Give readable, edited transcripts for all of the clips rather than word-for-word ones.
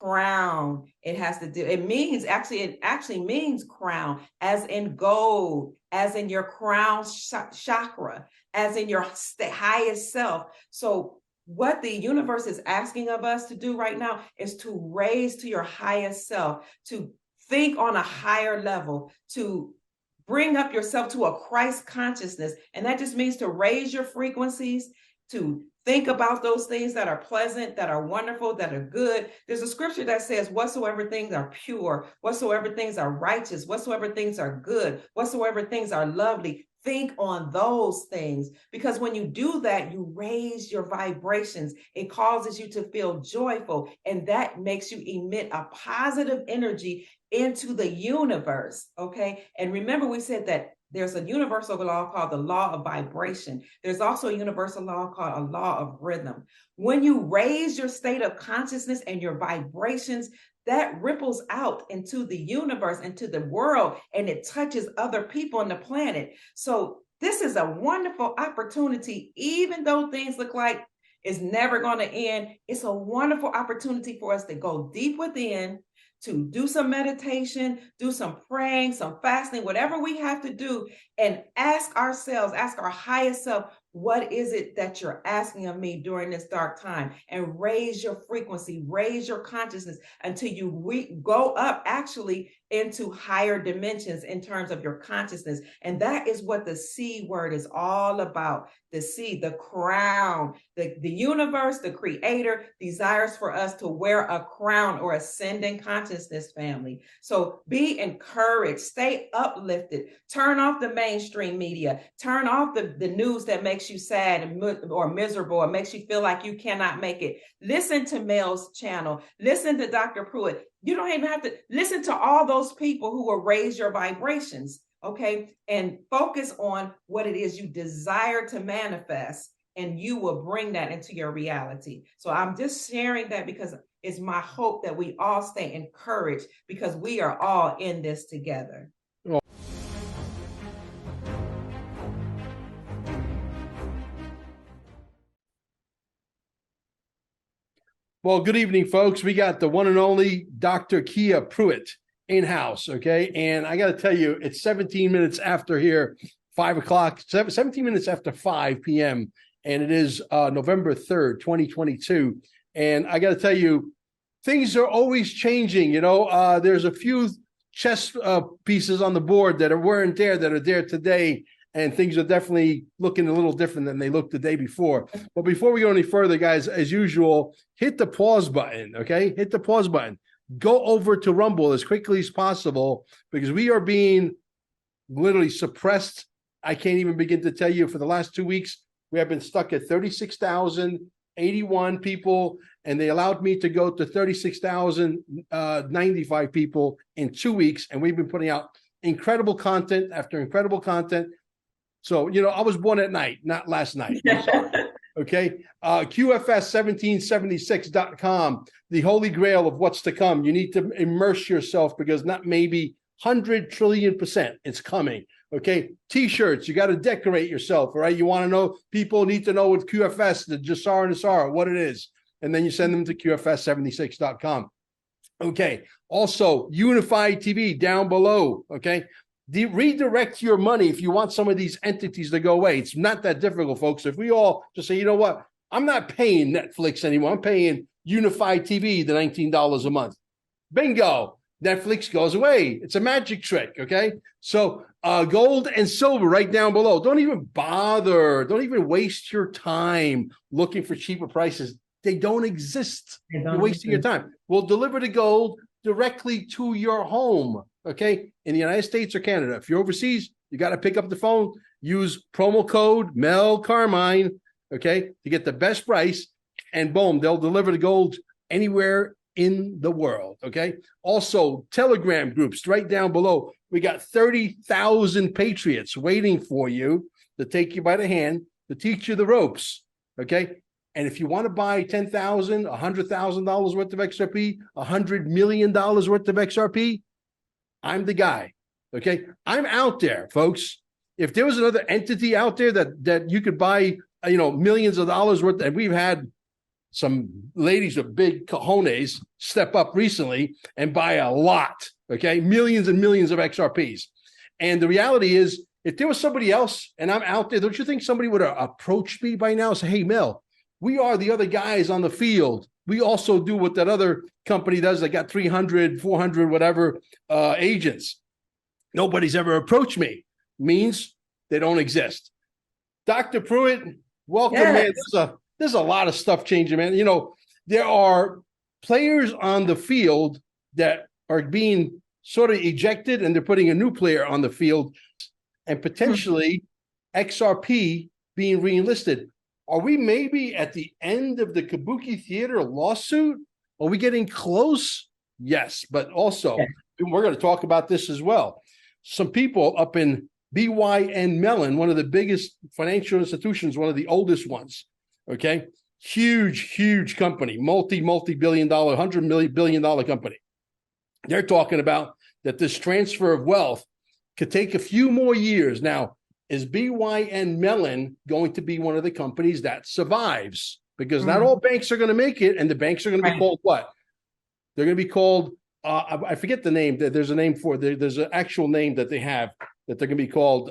crown. It has to do, it actually means crown, as in gold, as in your crown chakra, as in your highest self. So what the universe is asking of us to do right now is to raise to your highest self, to think on a higher level, to bring up yourself to a Christ consciousness. And that just means to raise your frequencies, to think about those things that are pleasant, that are wonderful, that are good. There's a scripture that says, whatsoever things are pure, whatsoever things are righteous, whatsoever things are good, whatsoever things are lovely, think on those things. Because when you do that, you raise your vibrations. It causes you to feel joyful, and that makes you emit a positive energy into the universe, okay? And remember, we said that there's a universal law called the law of vibration. There's also a universal law called a law of rhythm. When you raise your state of consciousness and your vibrations, that ripples out into the universe, into the world, and it touches other people on the planet. So this is a wonderful opportunity, even though things look like it's never going to end. It's a wonderful opportunity for us to go deep within, to do some meditation, do some praying, some fasting, whatever we have to do, and ask ourselves, ask our highest self, what is it that you're asking of me during this dark time? And raise your frequency, raise your consciousness until you go up actually into higher dimensions in terms of your consciousness. And that is what the C word is all about. The C, the crown, the universe, the creator desires for us to wear a crown or ascending consciousness, family. So be encouraged, stay uplifted, turn off the mainstream media, turn off the news that makes you sad or miserable, or makes you feel like you cannot make it. Listen to Mel's channel, listen to Dr. Pruitt. You don't even have to listen to all those people who will raise your vibrations, okay? And focus on what it is you desire to manifest, and you will bring that into your reality. So I'm just sharing that because it's my hope that we all stay encouraged, because we are all in this together. Well, good evening, folks. We got the one and only Dr. Kia Pruitt in-house, okay? And I got to tell you, it's 17 minutes after here, 5 o'clock, 17 minutes after 5 p.m., and it is November 3rd, 2022. And I got to tell you, things are always changing. You know, there's a few chess pieces on the board that weren't there that are there today, and things are definitely looking a little different than they looked the day before. But before we go any further, guys, as usual, hit the pause button, okay? Hit the pause button. Go over to Rumble as quickly as possible, because we are being literally suppressed. I can't even begin to tell you. For the last 2 weeks, we have been stuck at 36,081 people, and they allowed me to go to 36,095 people in 2 weeks, and we've been putting out incredible content after incredible content. So, you know, I was born at night, not last night. Okay. QFS1776.com, the holy grail of what's to come. You need to immerse yourself, because not maybe 100 trillion% it's coming. Okay. T-shirts, you got to decorate yourself. All right. You want to know, people need to know what QFS, the NESARA and NESARA, what it is. And then you send them to QFS76.com. Okay. Also, Unified TV down below. Okay. Redirect your money if you want some of these entities to go away. It's not that difficult, folks. If we all just say, you know what, I'm not paying Netflix anymore. I'm paying Unified TV the $19 a month. Bingo. Netflix goes away. It's a magic trick, okay? So gold and silver right down below. Don't even bother. Don't even waste your time looking for cheaper prices. They don't exist. You're wasting your time. We'll deliver the gold directly to your home, okay, in the United States or Canada. If you're overseas, you got to pick up the phone, use promo code Mel Carmine, okay, to get the best price, and boom, they'll deliver the gold anywhere in the world, okay? Also, Telegram groups right down below. We got 30,000 patriots waiting for you to take you by the hand, to teach you the ropes, okay? And if you want to buy $10,000, $100,000 worth of XRP, $100 million worth of XRP, I'm the guy, okay? I'm out there, folks. If there was another entity out there that you could buy, you know, millions of dollars worth, and we've had some ladies with big cojones step up recently and buy a lot, okay? Millions and millions of XRPs. And the reality is, if there was somebody else and I'm out there, don't you think somebody would have approached me by now and say, hey, Mel, we are the other guys on the field. We also do what that other company does. They got 300, 400, whatever agents. Nobody's ever approached me. Means they don't exist. Dr. Pruitt, welcome, man. There's a lot of stuff changing, man. You know, there are players on the field that are being sort of ejected, and they're putting a new player on the field, and potentially XRP being reenlisted. Are we maybe at the end of the Kabuki Theater lawsuit? Are we getting close? Yes, but also we're going to talk about this as well. Some people up in BYN Mellon, one of the biggest financial institutions, one of the oldest ones, okay? Huge company, multi-billion dollar, $100 billion company. They're talking about that this transfer of wealth could take a few more years. Now, is BYN Mellon going to be one of the companies that survives? Because not all banks are going to make it, and the banks are going to be called what? They're going to be called, I forget the name. There's a name for it. There's an actual name that they have that they're going to be called.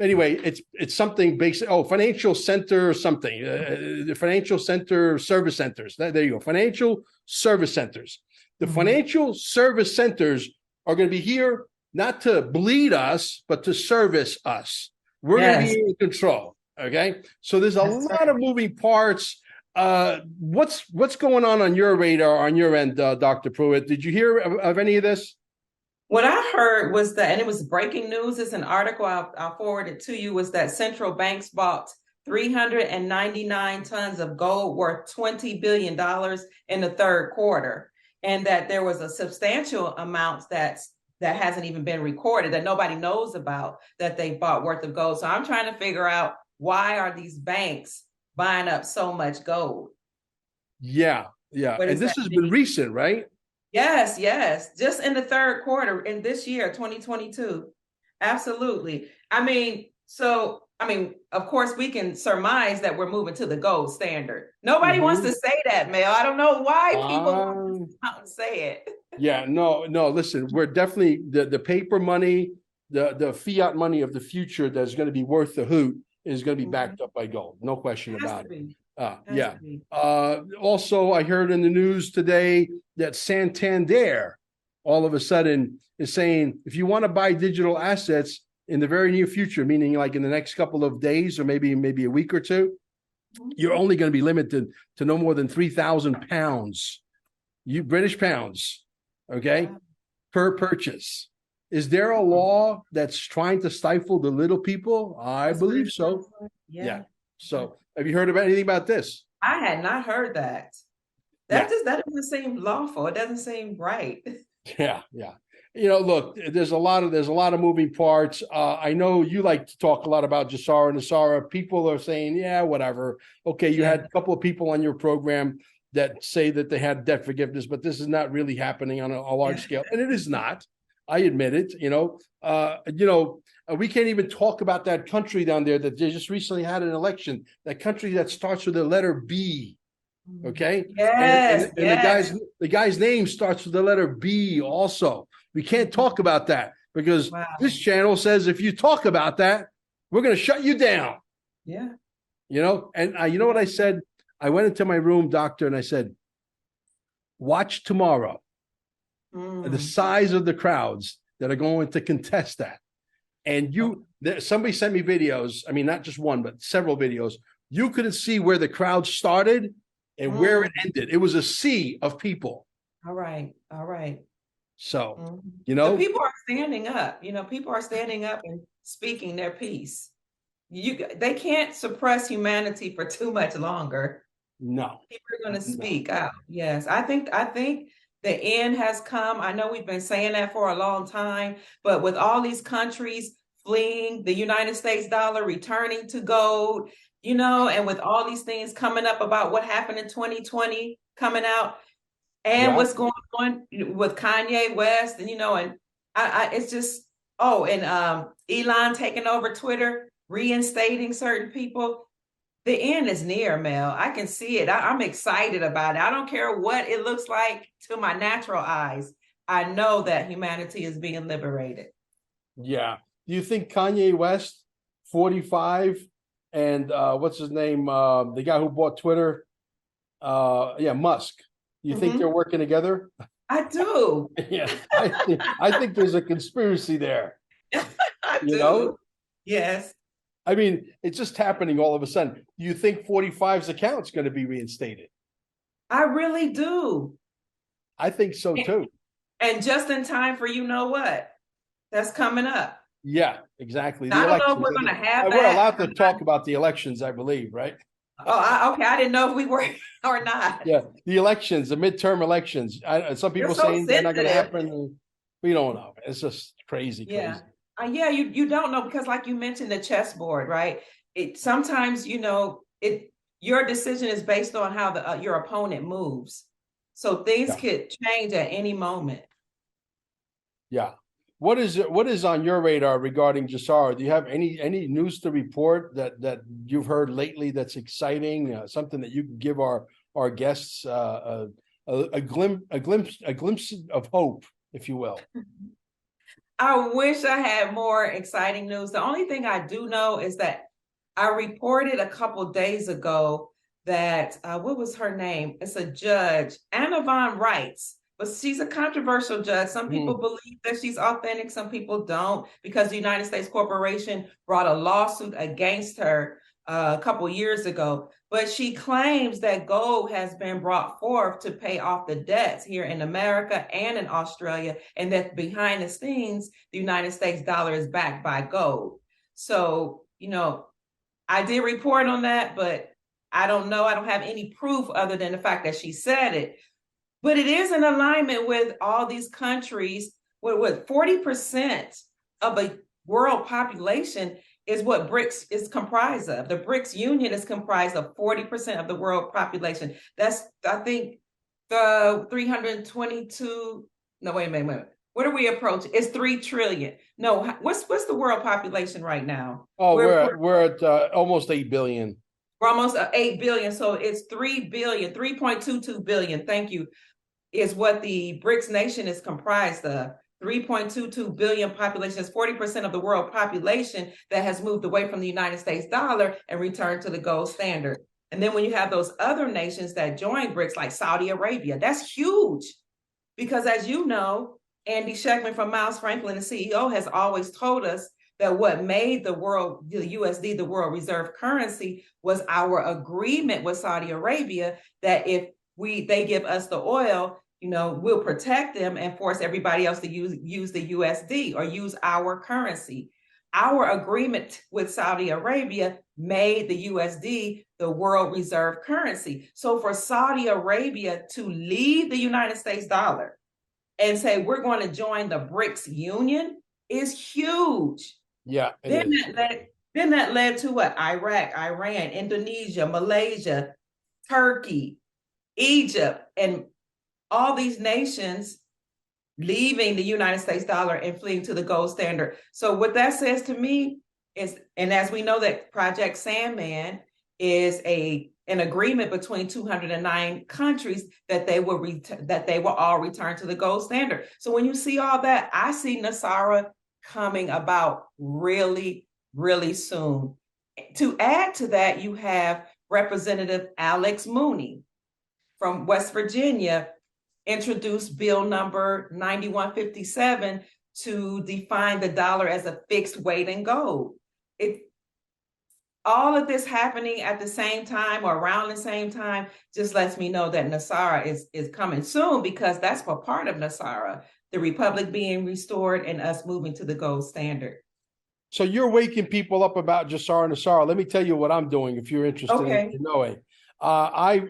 Anyway, it's something basic. Oh, financial center or something. The financial center service centers. There you go. Financial service centers. The financial service centers are going to be here not to bleed us, but to service us. We're going to be in control. Okay. So there's a lot of moving parts. What's going on your radar, on your end, Dr. Pruitt? Did you hear of any of this? What I heard was that, and it was breaking news, it's an article, I'll forward it to you, was that central banks bought 399 tons of gold worth $20 billion in the third quarter. And that there was a substantial amount that hasn't even been recorded, that nobody knows about, that they bought worth of gold. So I'm trying to figure out, why are these banks buying up so much gold? Yeah. And this has been recent, right? Yes. Just in the third quarter in this year, 2022. Absolutely. Of course, we can surmise that we're moving to the gold standard. Nobody wants to say that, Mel. I don't know why people want to say it. Yeah, no. Listen, we're definitely the paper money, the fiat money of the future that's going to be worth the hoot is going to be backed up by gold. No question about it. Also, I heard in the news today that Santander all of a sudden is saying, if you want to buy digital assets in the very near future, meaning like in the next couple of days or maybe a week or two, you're only going to be limited to no more than 3,000 pounds, British pounds, okay, per purchase. Is there a law that's trying to stifle the little people? I believe so. Yeah. So have you heard about anything about this? I had not heard that. That doesn't seem lawful. It doesn't seem right. Yeah. You know, look, there's a lot of moving parts. I know you like to talk a lot about NESARA and NESARA. People are saying, yeah, whatever. Okay, you had a couple of people on your program that say that they had debt forgiveness, but this is not really happening on a large scale, and it is not. I admit it. We can't even talk about that country down there that they just recently had an election. That country that starts with the letter B. Okay. Yes. And the guy's name starts with the letter B also. We can't talk about that because this channel says if you talk about that, we're going to shut you down. Yeah. You know what I said? I went into my room, doctor, and I said, watch tomorrow. The size of the crowds that are going to contest that. And somebody sent me videos. I mean, not just one, but several videos. You couldn't see where the crowd started and where it ended. It was a sea of people. All right. So, the people are standing up. People are standing up and speaking their piece. They can't suppress humanity for too much longer. No. People are going to speak out. Yes. I think the end has come. I know we've been saying that for a long time, but with all these countries fleeing, the United States dollar returning to gold, and with all these things coming up about what happened in 2020 coming out, and what's going on with Kanye West, and it's just Elon taking over Twitter, reinstating certain people. The end is near, Mel. I can see it. I'm excited about it. I don't care what it looks like to my natural eyes. I know that humanity is being liberated. Yeah. Do you think Kanye West, 45, and what's his name? The guy who bought Twitter, Musk. You think they're working together? I do. Yeah, I think there's a conspiracy there. I You do. know? Yes. I mean, it's just happening all of a sudden. Do you think 45's account's going to be reinstated? I really do. I think so too. And just in time for you know what? That's coming up. Yeah, exactly. I don't know if we're going to have that. We're allowed to talk about the elections, I believe, right? Oh, okay. I didn't know if we were or not. Yeah, the elections, the midterm elections. Some people saying they're not going to happen. We don't know. It's just crazy. Yeah. Yeah, you don't know because, like you mentioned, the chessboard, right? It sometimes, your decision is based on how your opponent moves. So things could change at any moment. Yeah. What is on your radar regarding NESARA? Do you have any news to report that you've heard lately that's exciting? Something that you can give our guests a glimpse of hope, if you will. I wish I had more exciting news. The only thing I do know is that I reported a couple days ago that what was her name? It's a judge, Anna Von Reitz. But she's a controversial judge. Some people believe that she's authentic. Some people don't, because the United States Corporation brought a lawsuit against her a couple years ago. But she claims that gold has been brought forth to pay off the debts here in America and in Australia, and that behind the scenes, the United States dollar is backed by gold. So, I did report on that, but I don't know. I don't have any proof other than the fact that she said it. But it is in alignment with all these countries, with 40% of the world population is what BRICS is comprised of. The BRICS Union is comprised of 40% of the world population. That's, I think, the 322. No, wait a minute. What are we approaching? It's 3 trillion. No, what's the world population right now? Oh, we're at almost 8 billion. We're almost 8 billion. So it's 3 billion, 3.22 billion. Thank you. Is what the BRICS nation is comprised of. 3.22 billion population is 40% of the world population that has moved away from the United States dollar and returned to the gold standard. And then when you have those other nations that join BRICS, like Saudi Arabia, that's huge. Because as you know, Andy Schectman from Miles Franklin, the CEO, has always told us that what made the USD, the world reserve currency, was our agreement with Saudi Arabia that if they give us the oil, we'll protect them and force everybody else to use the USD or use our currency. Our agreement with Saudi Arabia made the USD the world reserve currency. So for Saudi Arabia to leave the United States dollar and say, we're going to join the BRICS Union is huge. Yeah. Then that led to what? Iraq, Iran, Indonesia, Malaysia, Turkey, Egypt, and all these nations leaving the United States dollar and fleeing to the gold standard. So what that says to me is, and as we know that Project Sandman is an agreement between 209 countries that they will all return to the gold standard. So when you see all that, I see NESARA coming about really, really soon. To add to that, you have Representative Alex Mooney from West Virginia introduced bill number 9157 to define the dollar as a fixed weight in gold. All of this happening at the same time or around the same time just lets me know that NESARA is coming soon, because that's for part of NESARA, the republic being restored and us moving to the gold standard. So you're waking people up about NESARA. Let me tell you what I'm doing if you're interested in knowing.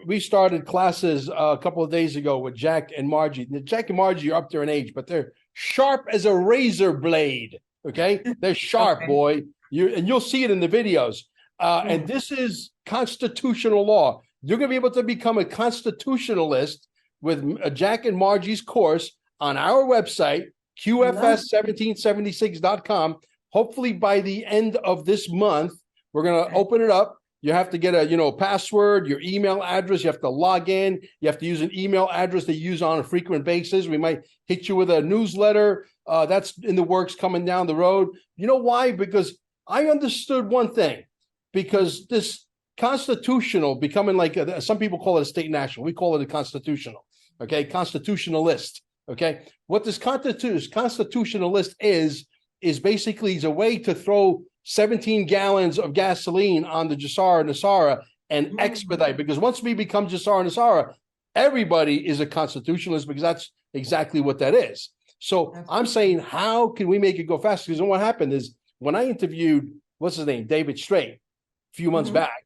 We started classes a couple of days ago with Jack and Margie. Jack and Margie are up there in age, but they're sharp as a razor blade. Okay, they're sharp, boy. You'll see it in the videos. And this is constitutional law. You're going to be able to become a constitutionalist with Jack and Margie's course on our website, QFS1776.com. Hopefully by the end of this month, we're going to open it up. You have to get a, password, your email address. You have to log in. You have to use an email address that you use on a frequent basis. We might hit you with a newsletter. That's in the works coming down the road. You know why? Because I understood one thing. Because this constitutional becoming like, some people call it a state national. We call it a constitutional. Okay, constitutionalist. Okay, what this constitutionalist is basically a way to throw 17 gallons of gasoline on the NESARA and expedite, because once we become NESARA, everybody is a constitutionalist, because that's exactly what that is. So I'm saying, how can we make it go faster? Because what happened is, when I interviewed, what's his name, David Strait, a few months back,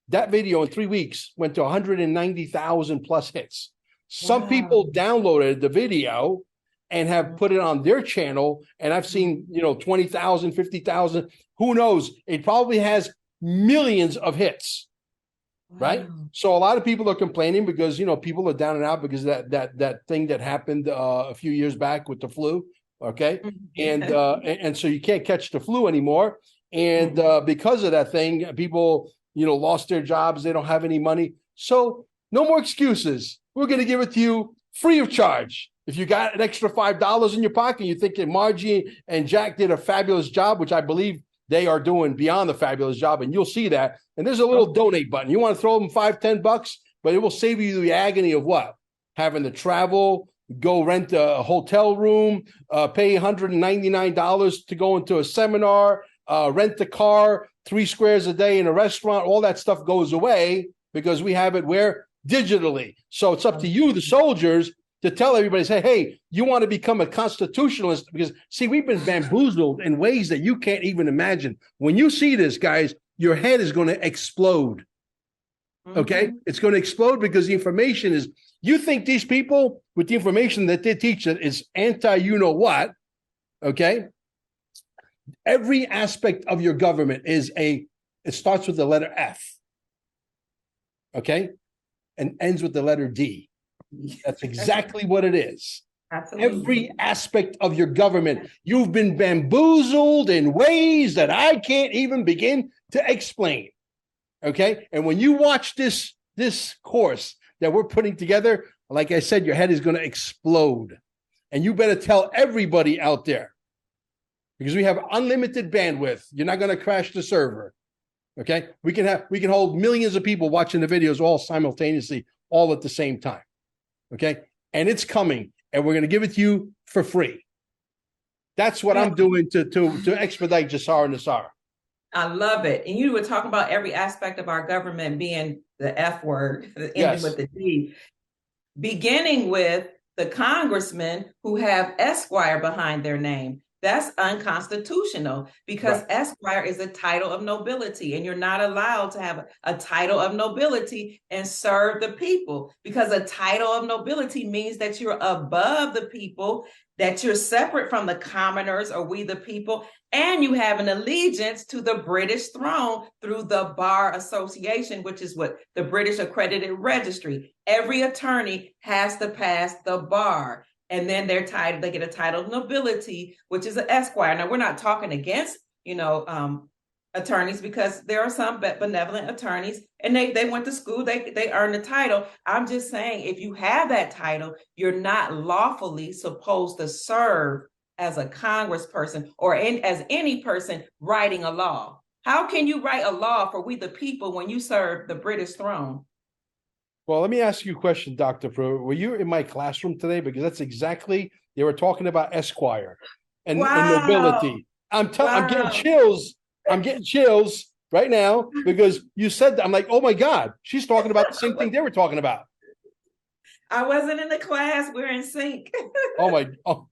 that video in 3 weeks went to 190,000 plus hits. Some people downloaded the video and have put it on their channel, and I've seen 20,000, 50,000. Who knows? It probably has millions of hits, right? So a lot of people are complaining because people are down and out because that thing that happened a few years back with the flu, okay, and so you can't catch the flu anymore, and because of that thing, people lost their jobs. They don't have any money, so no more excuses. We're going to give it to you free of charge. If you got an extra $5 in your pocket, you think that Margie and Jack did a fabulous job, which I believe they are doing beyond the fabulous job, and you'll see that. And there's a little donate button. You want to throw them $5-10, but it will save you the agony of what? Having to travel, go rent a hotel room, pay $199 to go into a seminar, rent a car, 3 squares a day in a restaurant. All that stuff goes away because we have it where? Digitally. So it's up to you, the soldiers, to tell everybody, say, hey, you want to become a constitutionalist, because see, we've been bamboozled in ways that you can't even imagine. When you see this, guys, your head is going to explode. Okay? It's going to explode because the information is, you think these people with the information that they teach that is anti-you-know-what, okay? Every aspect of your government it starts with the letter F, okay? And ends with the letter D. That's exactly what it is. Absolutely. Every aspect of your government, you've been bamboozled in ways that I can't even begin to explain. Okay? And when you watch this course that we're putting together, like I said, your head is going to explode. And you better tell everybody out there, because we have unlimited bandwidth. You're not going to crash the server. Okay? We can hold millions of people watching the videos all simultaneously, all at the same time. Okay? And it's coming, and we're going to give it to you for free. That's what I'm doing to expedite NESARA. I love it. And you were talking about every aspect of our government being the F word, ending with the D, beginning with the congressmen who have Esquire behind their name. That's unconstitutional, because Esquire is a title of nobility, and you're not allowed to have a title of nobility and serve the people, because a title of nobility means that you're above the people, that you're separate from the commoners or we the people, and you have an allegiance to the British throne through the Bar Association, which is what the British Accredited Registry. Every attorney has to pass the bar. And then they get a title of nobility, which is an Esquire. Now, we're not talking against, attorneys, because there are some benevolent attorneys, and they went to school, they earned the title. I'm just saying, if you have that title, you're not lawfully supposed to serve as a congressperson or as any person writing a law. How can you write a law for we the people when you serve the British throne? Well, let me ask you a question, Dr. Pruitt. Were you in my classroom today? Because that's exactly, they were talking about Esquire and nobility. I'm getting chills. I'm getting chills right now because you said that. I'm like, oh my God, she's talking about the same thing they were talking about. I wasn't in the class. We're in sync. Wow.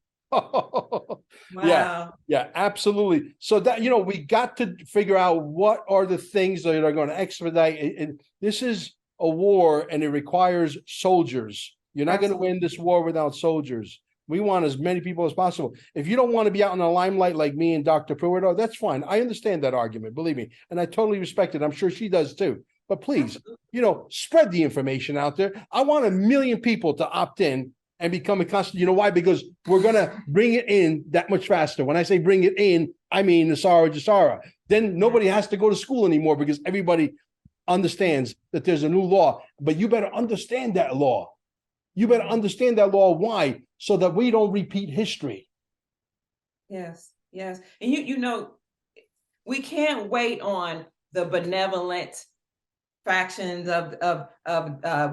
Yeah, absolutely. So that, we got to figure out what are the things that are going to expedite. And this is a war, and it requires soldiers. You're not going to win this war without soldiers. We want as many people as possible. If you don't want to be out in the limelight like me and Dr. Pruitt, that's fine. I understand that argument, believe me. And I totally respect it. I'm sure she does too. But please, spread the information out there. I want 1 million people to opt in and become a constant. You know why? Because we're going to bring it in that much faster. When I say bring it in, I mean NESARA. Then nobody has to go to school anymore, because everybody understands that there's a new law, but you better understand that law. You better understand that law. Why? So that we don't repeat history. Yes, yes. And you know, we can't wait on the benevolent factions of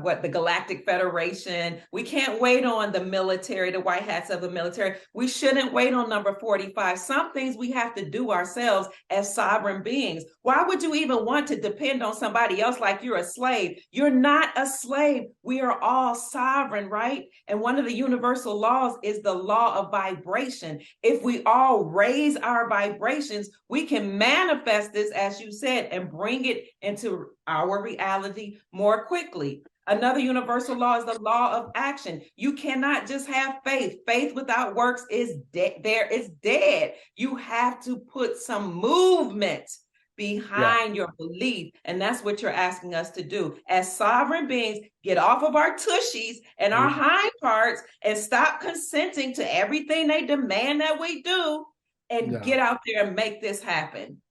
what the Galactic Federation. We can't wait on the military, the white hats of the military. We shouldn't wait on number 45. Some things we have to do ourselves as sovereign beings. Why would you even want to depend on somebody else like you're a slave? You're not a slave. We are all sovereign, right? And one of the universal laws is the law of vibration. If we all raise our vibrations, we can manifest this, as you said, and bring it into our reality more quickly. Another universal law is the law of action. You cannot just have faith. Faith without works is dead. You have to put some movement behind your belief. And that's what you're asking us to do. As sovereign beings, get off of our tushies and our hind parts and stop consenting to everything they demand that we do, and get out there and make this happen.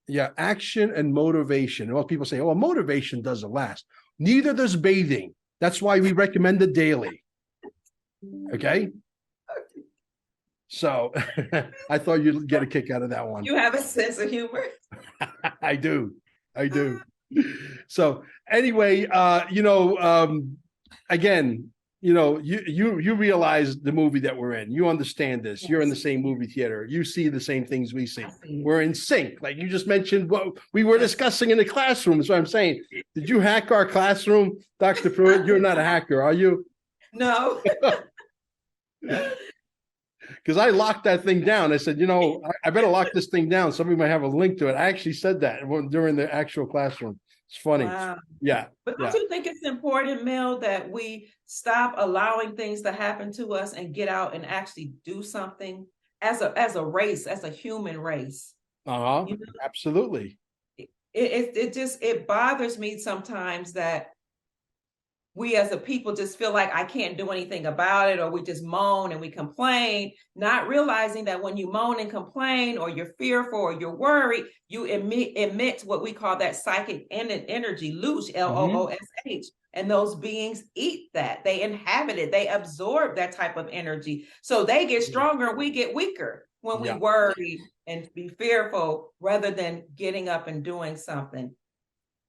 Yeah, action and motivation. Well, people say, "Oh, motivation doesn't last." Neither does bathing. That's why we recommend it daily. Okay. So I thought you'd get a kick out of that one. You have a sense of humor. I do. So anyway, again, you realize the movie that we're in. You understand this. Yes. You're in the same movie theater. You see the same things we see. We're in sync. Like you just mentioned what we were discussing in the classroom. So I'm saying, did you hack our classroom, Dr. Pruitt? You're not a hacker, are you? No. Because I locked that thing down. I said, I better lock this thing down. Somebody might have a link to it. I actually said that during the actual classroom. It's funny. Wow. Yeah. But don't you think it's important, Mel, that we stop allowing things to happen to us and get out and actually do something as a race, as a human race? Absolutely. It bothers me sometimes that we as a people just feel like I can't do anything about it, or we just moan and we complain, not realizing that when you moan and complain, or you're fearful or you're worried, you emit what we call that psychic energy, loosh, LOOSH. And those beings eat that. They inhabit it. They absorb that type of energy. So they get stronger and we get weaker when we worry and be fearful rather than getting up and doing something.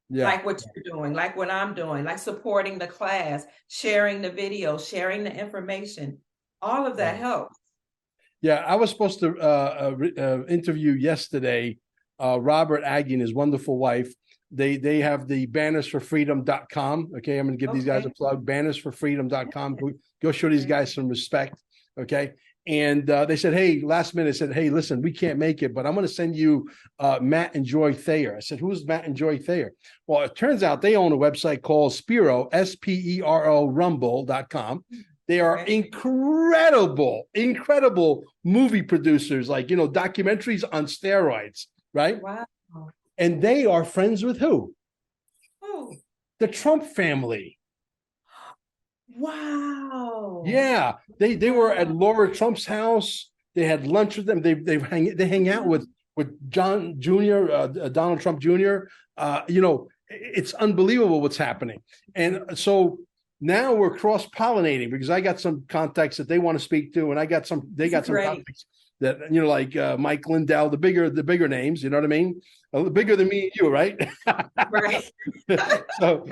Yeah. Like what you're doing, like what I'm doing, like supporting the class, sharing the video, sharing the information. All of that helps. Yeah, I was supposed to interview yesterday Robert Aggie and his wonderful wife. They have the bannersforfreedom.com. Okay, I'm going to give these guys a plug. Bannersforfreedom.com. Go show these guys some respect. Okay. And they said, hey, last minute, said, hey, listen, we can't make it, but I'm going to send you Matt and Joy Thayer. I said, who's Matt and Joy Thayer? Well, it turns out they own a website called Spero, SPERO, rumble.com. They are incredible movie producers, like, documentaries on steroids, right? Wow. And they are friends with who? Who? The Trump family. Wow. Yeah, they were at Laura Trump's house. They had lunch with them. They hang out with John Jr., Donald Trump Jr. It's unbelievable what's happening. And so now we're cross-pollinating because I got some contacts that they want to speak to, and they got some contacts that like Mike Lindell, the bigger names. You know what I mean? Bigger than me and you, right? Right. So,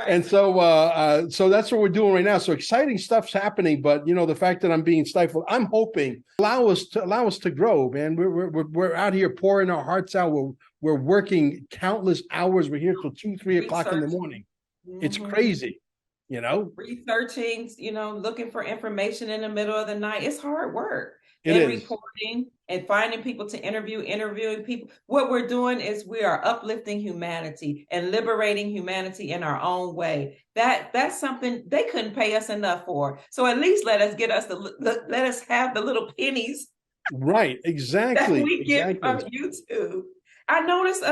and so that's what we're doing right now. So exciting stuff's happening, but the fact that I'm being stifled, I'm hoping allow us to grow, man. We're out here pouring our hearts out. We're working countless hours. We're here till 2-3 o'clock in the morning. Mm-hmm. It's crazy, researching, looking for information in the middle of the night. It's hard work. Reporting and finding people to interviewing people. What we're doing is we are uplifting humanity and liberating humanity in our own way. That's something they couldn't pay us enough for. So at least let us have the little pennies. Right, exactly. That we get from YouTube. I noticed,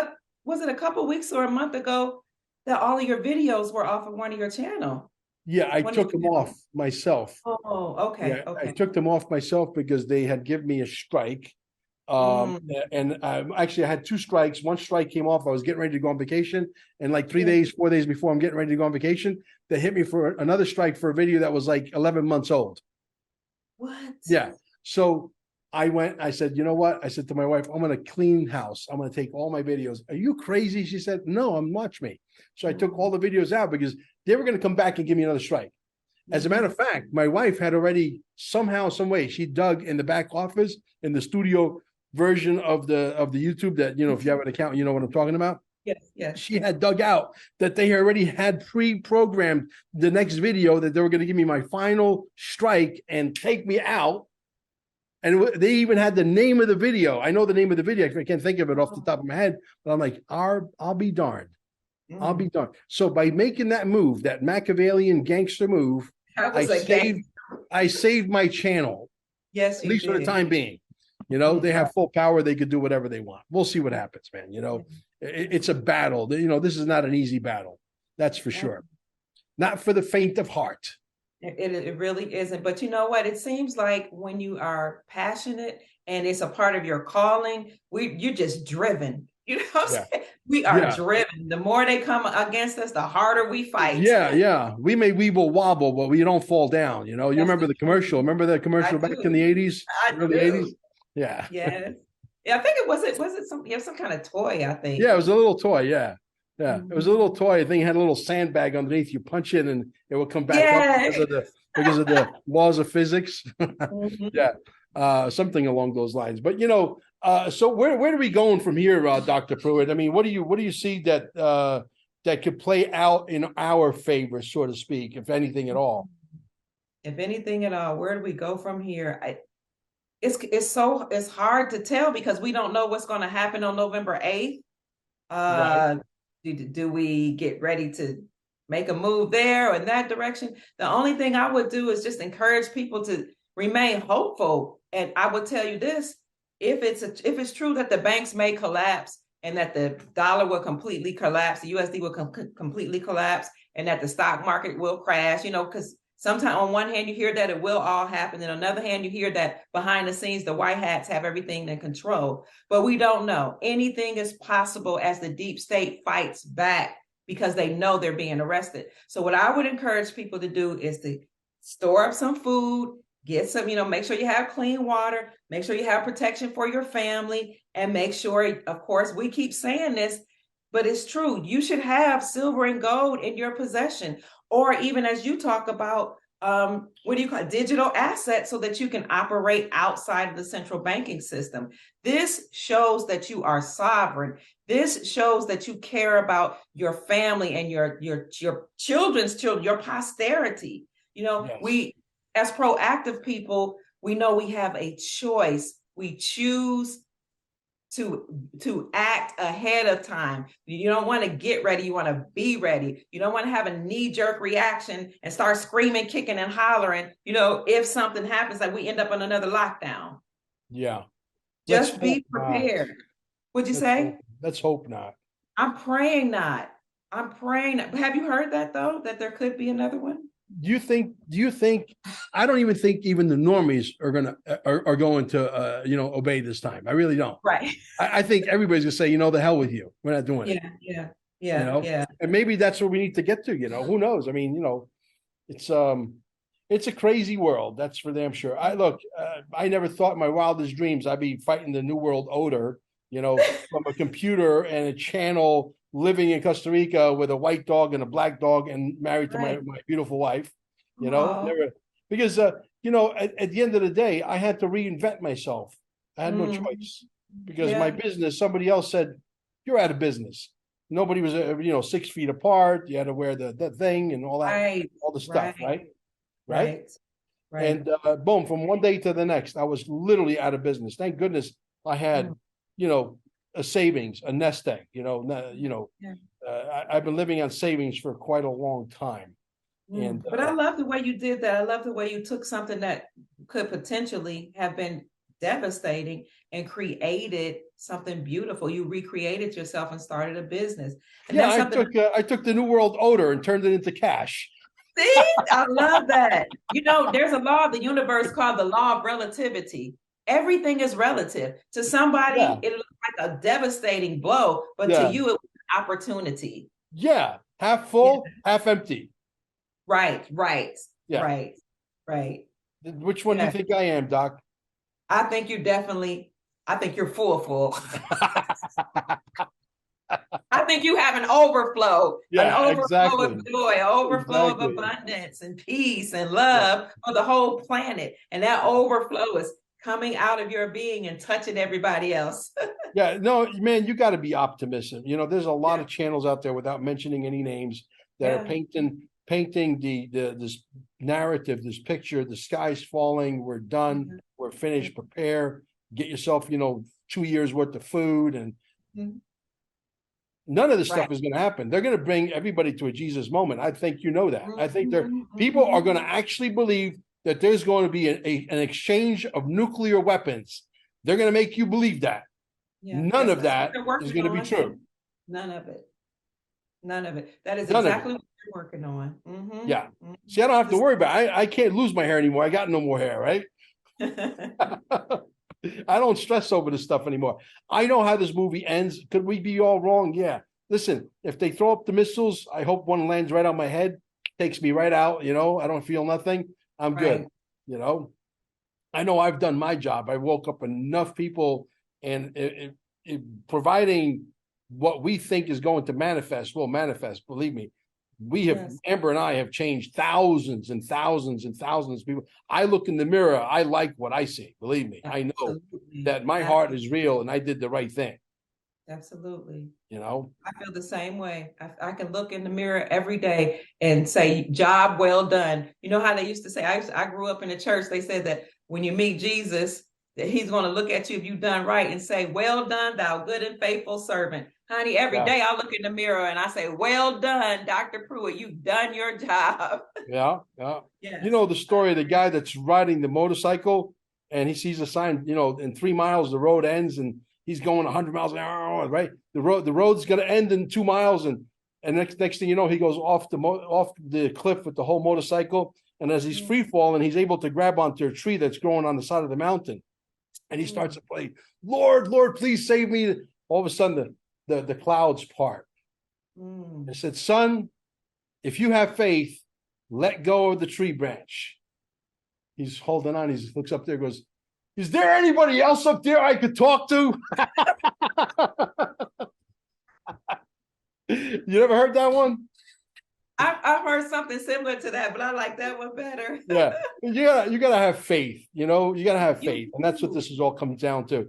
was it a couple weeks or a month ago that all of your videos were off of one of your channels? Yeah, I took them off myself. Oh, okay. Yeah, okay. I took them off myself because they had given me a strike. Um, Mm. and actually, I had 2 strikes. One strike came off. I was getting ready to go on vacation, and like 3 days, 4 days before I'm getting ready to go on vacation, they hit me for another strike for a video that was like 11 months old. What? Yeah. So I went, I said, you know what? I said to my wife, I'm going to clean house. I'm going to take all my videos. Are you crazy? She said, no, watch me. So I took all the videos out because they were going to come back and give me another strike. As a matter of fact, my wife had already somehow, some way, she dug in the back office in the studio version of the YouTube that, if you have an account, you know what I'm talking about. Yes, yes. She had dug out that they already had pre-programmed the next video that they were going to give me my final strike and take me out. And they even had the name of the video. I know the name of the video. I can't think of it off the top of my head, but I'm like, I'll be darned. I'll be darned. So by making that move, that Machiavellian gangster move, I saved my channel. Yes, at least for the time being. They have full power. They could do whatever they want. We'll see what happens, man. It's a battle. This is not an easy battle. That's for sure. Not for the faint of heart. It really isn't. But you know what? It seems like when you are passionate and it's a part of your calling, you're just driven. You know what I'm saying? We are driven. The more they come against us, the harder we fight. Yeah. We may weeble wobble, but we don't fall down. You remember the commercial? Remember that commercial back in the 80s? Early 80s? Yeah. Yes. Yeah, I think it was some kind of toy, I think. Yeah, it was a little toy, yeah. Yeah. It was a little toy. I think it had a little sandbag underneath. You punch it and it would come back up because of the laws of physics. Yeah. Something along those lines. But so where are we going from here, Dr. Pruitt? I mean, what do you see that could play out in our favor, so to speak, if anything at all? If anything at all, where do we go from here? It's hard to tell because we don't know what's going to happen on November 8th. Right. Do we get ready to make a move there or in that direction? The only thing I would do is just encourage people to remain hopeful. And I would tell you this, if it's true that the banks may collapse and that the dollar will completely collapse, the USD will completely collapse, and that the stock market will crash, because sometimes on one hand you hear that it will all happen, and on the other hand you hear that behind the scenes the white hats have everything in control. But we don't know. Anything is possible as the deep state fights back because they know they're being arrested. So what I would encourage people to do is to store up some food, get some, make sure you have clean water, make sure you have protection for your family, and make sure, of course, we keep saying this, but it's true. You should have silver and gold in your possession, or even as you talk about, what do you call it? Digital assets, so that you can operate outside of the central banking system. This shows that you are sovereign. This shows that you care about your family and your children's children, your posterity. Yes. We, as proactive people, we know we have a choice. We choose to act ahead of time. You don't want to get ready. You want to be ready. You don't want to have a knee-jerk reaction and start screaming, kicking, and hollering, if something happens, like we end up on another lockdown. Yeah. Just be prepared. What'd you say? Let's hope not. I'm praying not. I'm praying. Have you heard that, though, that there could be another one? Do you think I don't even think even the normies are going to obey this time. I really don't. Right. I think everybody's gonna say, the hell with you. We're not doing it. Yeah. And maybe that's what we need to get to, who knows? I mean, it's a crazy world. That's for damn sure. I never thought in my wildest dreams I'd be fighting the New World Order, from a computer and a channel, living in Costa Rica with a white dog and a black dog and married to my beautiful wife, never, because, at the end of the day, I had to reinvent myself. I had no choice because my business, somebody else said, you're out of business. Nobody was, 6 feet apart. You had to wear the thing and all that, all the stuff. Right. And boom, from one day to the next, I was literally out of business. Thank goodness I had, a savings, a nest egg, I've been living on savings for quite a long time. But I love the way you did that. I love the way you took something that could potentially have been devastating and created something beautiful. You recreated yourself and started a business. And I took the New World Order and turned it into cash. See, I love that. There's a law of the universe called the law of relativity. everything is relative. To somebody, it looks like a devastating blow, but to you, it was an opportunity. Yeah. Half full, half empty. Right. Yeah. Right. Which one do you think I am, Doc? I think you're full. I think you have an overflow exactly. of joy, an overflow of abundance and peace and love for the whole planet. And that overflow is coming out of your being and touching everybody else. No, man, you got to be optimistic. There's a lot of channels out there, without mentioning any names, that are painting this narrative, this picture. The sky's falling. We're done. We're finished. Prepare. Get yourself, 2 years worth of food, and none of this stuff is going to happen. They're going to bring everybody to a Jesus moment. I think that. I think people are going to actually believe that there's going to be an exchange of nuclear weapons. They're going to make you believe that. None of that is going to be true. None of it. That is exactly what you're working on. Yeah. See, I don't have to worry about it. I can't lose my hair anymore. I got no more hair, right? I don't stress over this stuff anymore. I know how this movie ends. Could we be all wrong? Yeah. Listen, if they throw up the missiles, I hope one lands right on my head, takes me right out. I don't feel nothing. I'm good. I know I've done my job. I woke up enough people, and providing what we think is going to manifest will manifest. Believe me. We have, Amber and I have changed thousands and thousands and thousands of people. I look in the mirror. I like what I see. Believe me. I know that my heart is real and I did the right thing. Absolutely. I feel the same way. I can look in the mirror every day and say, job well done. You know how they used to say, I grew up in the church. They said that when you meet Jesus, that he's going to look at you if you've done right and say, well done, thou good and faithful servant. Honey, every day I look in the mirror and I say, well done, Dr. Pruitt, you've done your job. Yeah. You know the story of the guy that's riding the motorcycle and he sees a sign, in 3 miles, the road ends, and he's going 100 miles an hour, right? The road's going to end in 2 miles. And next thing you know, he goes off the cliff with the whole motorcycle. And as he's free falling, he's able to grab onto a tree that's growing on the side of the mountain. And he starts to play, Lord, please save me. All of a sudden, the clouds part. I said, son, if you have faith, let go of the tree branch. He's holding on. He looks up there, goes, is there anybody else up there I could talk to? You ever heard that one? I've heard something similar to that, but I like that one better. Yeah, you gotta have faith. You gotta have faith, and that's what this is all comes down to.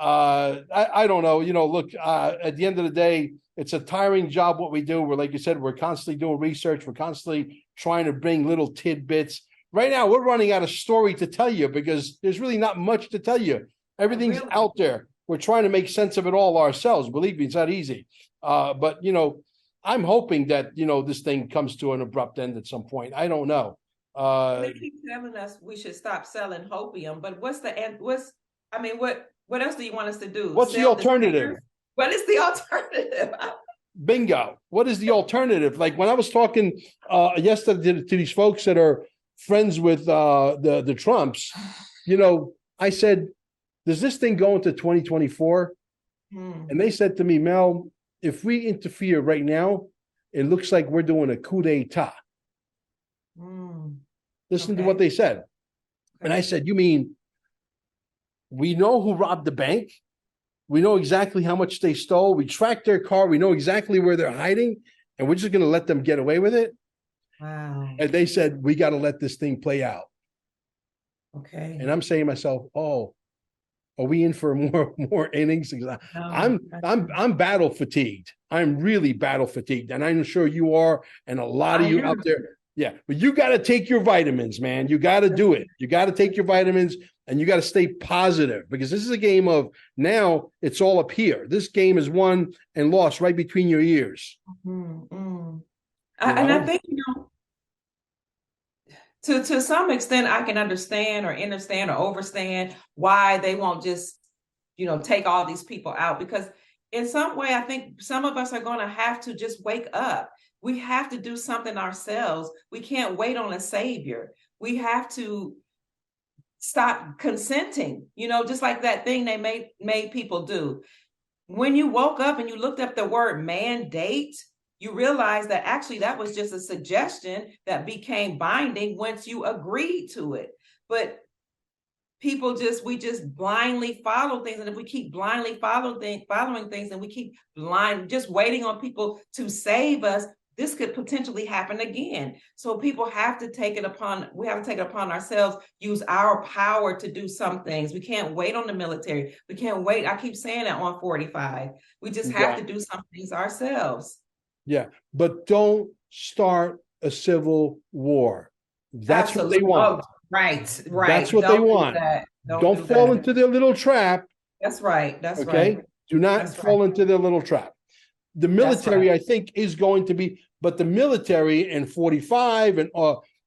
I don't know. Look, at the end of the day, it's a tiring job what we do. We're, like you said, we're constantly doing research. We're constantly trying to bring little tidbits. Right now, we're running out of story to tell you because there's really not much to tell you. Everything's out there. We're trying to make sense of it all ourselves. Believe me, it's not easy. But I'm hoping that, this thing comes to an abrupt end at some point. I don't know. They keep telling us we should stop selling hopium, but what's the end? What else do you want us to do? What's the alternative? What is the alternative? Bingo. What is the alternative? Like when I was talking yesterday to these folks that are friends with the Trumps, I said, does this thing go into 2024? And they said to me, Mel, if we interfere right now, it looks like we're doing a coup d'etat. Listen to what they said. And I said, you mean we know who robbed the bank? We know exactly how much they stole. We tracked their car. We know exactly where they're hiding. And we're just going to let them get away with it? Wow. And they said, we got to let this thing play out. Okay. And I'm saying to myself, are we in for more innings? I'm battle fatigued. I'm really battle fatigued, and I'm sure you are, and a lot of you out there. Yeah, but you got to take your vitamins, man. You got to do it. You got to take your vitamins, and you got to stay positive because this is a game of now. It's all up here. This game is won and lost right between your ears. And I think to some extent, I can understand or overstand why they won't just, take all these people out. Because in some way, I think some of us are going to have to just wake up. We have to do something ourselves. We can't wait on a savior. We have to stop consenting, just like that thing they made people do. When you woke up and you looked up the word mandate, you realize that actually that was just a suggestion that became binding once you agreed to it. But we just blindly follow things. And if we keep blindly following things and we keep just waiting on people to save us, this could potentially happen again. So people have to take it upon ourselves, use our power to do some things. We can't wait on the military. We can't wait. I keep saying that on 45. We just have to do some things ourselves. Yeah, but don't start a civil war. That's Absolutely. what they want. Oh, right. That's what they want. Don't fall into their little trap. That's right. That's okay? Right. Do not fall into their little trap. The military, I think, is going to be, but the military and 45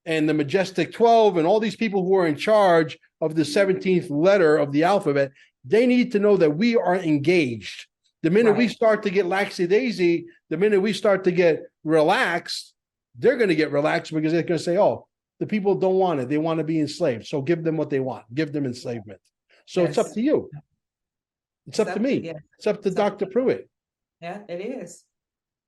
and the Majestic 12 and all these people who are in charge of the 17th letter of the alphabet, they need to know that we are engaged. The minute we start to get laxy-daisy, the minute we start to get relaxed, they're going to get relaxed because they're going to say, oh, the people don't want it. They want to be enslaved. So give them what they want. Give them enslavement. So it's up to you. It's up to me. It's up to Dr. Pruitt. Yeah, it is.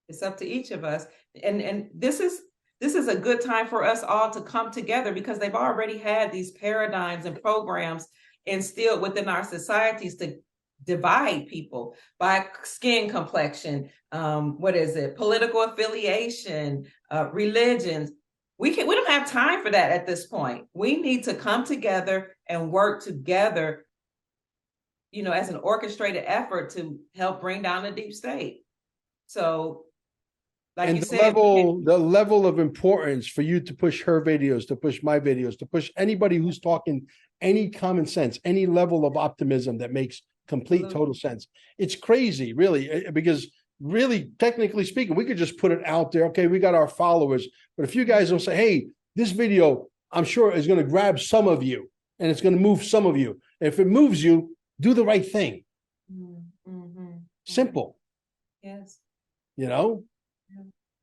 It's up to each of us. And this is a good time for us all to come together because they've already had these paradigms and programs instilled within our societies to divide people by skin complexion, political affiliation, religions. We don't have time for that at this point. We need to come together and work together, as an orchestrated effort to help bring down the deep state. So, like you said, the level of importance for you to push her videos, to push my videos, to push anybody who's talking any common sense, any level of optimism that makes complete total sense. It's crazy, really, because really, technically speaking, we could just put it out there. Okay, we got our followers, but if you guys don't say, hey, this video, I'm sure is going to grab some of you and it's going to move some of you. And if it moves you, do the right thing. Simple. Yes.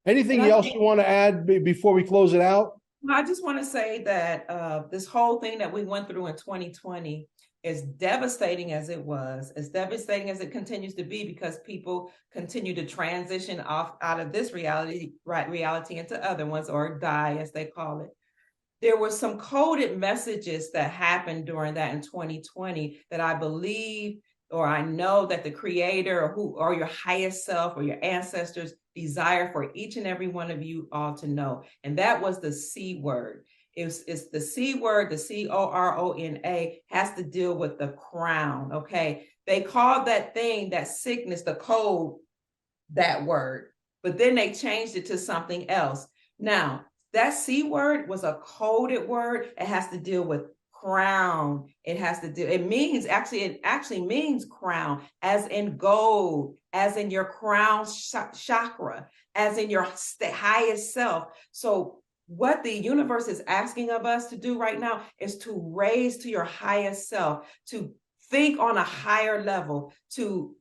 Anything else you want to add before we close it out? I just want to say that this whole thing that we went through in 2020, as devastating as it was, as devastating as it continues to be, because people continue to transition out of this reality into other ones, or die, as they call it. There were some coded messages that happened during that in 2020 that I believe, or I know that the Creator or your highest self or your ancestors desire for each and every one of you all to know. And that was the C word. It's the C word, the CORONA, has to deal with the crown, okay? They called that thing, that sickness, the code, that word, but then they changed it to something else. Now, that C word was a coded word. It has to deal with crown. It actually means crown, as in gold, as in your crown chakra, as in your highest self. So what the universe is asking of us to do right now is to raise to your highest self, to think on a higher level, to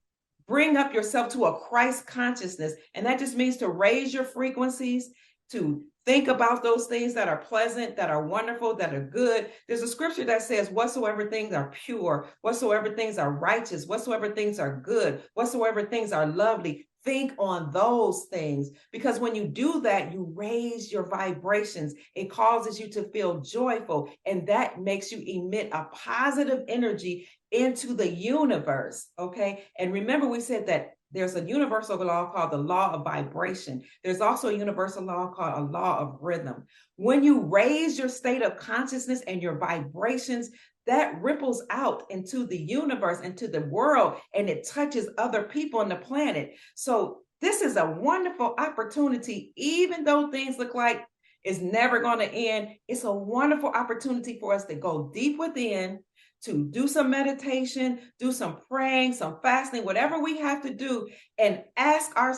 bring up yourself to a Christ consciousness. And that just means to raise your frequencies, to think about those things that are pleasant, that are wonderful, that are good. There's a scripture that says, whatsoever things are pure, whatsoever things are righteous, whatsoever things are good, whatsoever things are lovely, think on those things. Because when you do that, you raise your vibrations. It causes you to feel joyful, and that makes you emit a positive energy into the universe, okay? And remember, we said that there's a universal law called the law of vibration. There's also a universal law called a law of rhythm. When you raise your state of consciousness and your vibrations, that ripples out into the universe, into the world, and it touches other people on the planet. So this is a wonderful opportunity, even though things look like it's never going to end. It's a wonderful opportunity for us to go deep within, to do some meditation, do some praying, some fasting, whatever we have to do, and ask our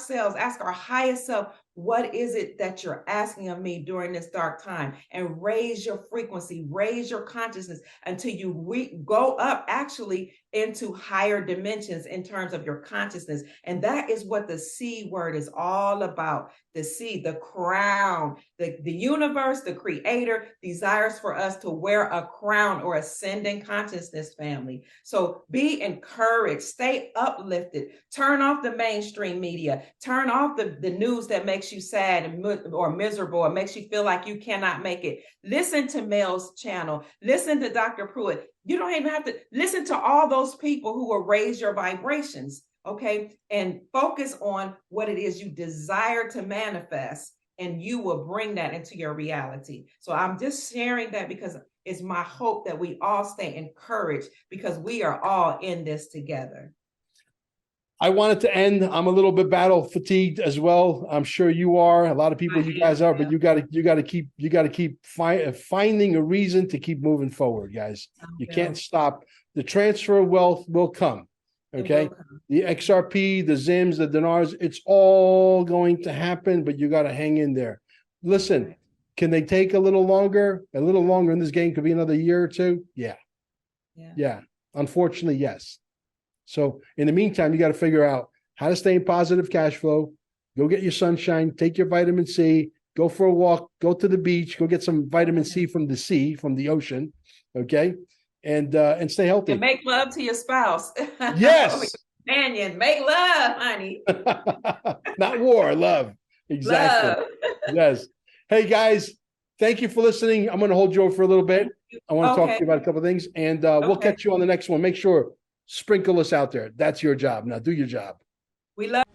highest self, What is it that you're asking of me during this dark time? And raise your frequency, raise your consciousness until you go up actually into higher dimensions in terms of your consciousness. And that is what the C word is all about. The C, the crown, the universe, the creator desires for us to wear a crown or ascending consciousness, family. So be encouraged, stay uplifted, turn off the mainstream media, turn off the news that makes you sad or miserable or makes you feel like you cannot make it. Listen to Mel's channel, listen to Dr. Pruitt. You don't even have to listen to all those people who will raise your vibrations, okay? And focus on what it is you desire to manifest, and you will bring that into your reality. So I'm just sharing that because it's my hope that we all stay encouraged, because we are all in this together. I wanted to end. I'm a little bit battle fatigued as well. I'm sure you are. A lot of people, you guys are, but you got to keep finding a reason to keep moving forward, guys. You can't stop. The transfer of wealth will come. Okay. The XRP, the ZIMs, the dinars, it's all going to happen, but you got to hang in there. Listen, can they take a little longer? A little longer in this game could be another year or two. Yeah. Unfortunately, yes. So in the meantime, you got to figure out how to stay in positive cash flow. Go get your sunshine, take your vitamin C, go for a walk, go to the beach, go get some vitamin C from the sea, from the ocean. Okay. And stay healthy. And make love to your spouse. Yes. Companion, make love, honey. Not war, love. Exactly. Love. Yes. Hey guys, thank you for listening. I'm going to hold you over for a little bit. I want to talk to you about a couple of things, and we'll catch you on the next one. Make sure, sprinkle us out there. That's your job. Now do your job. We love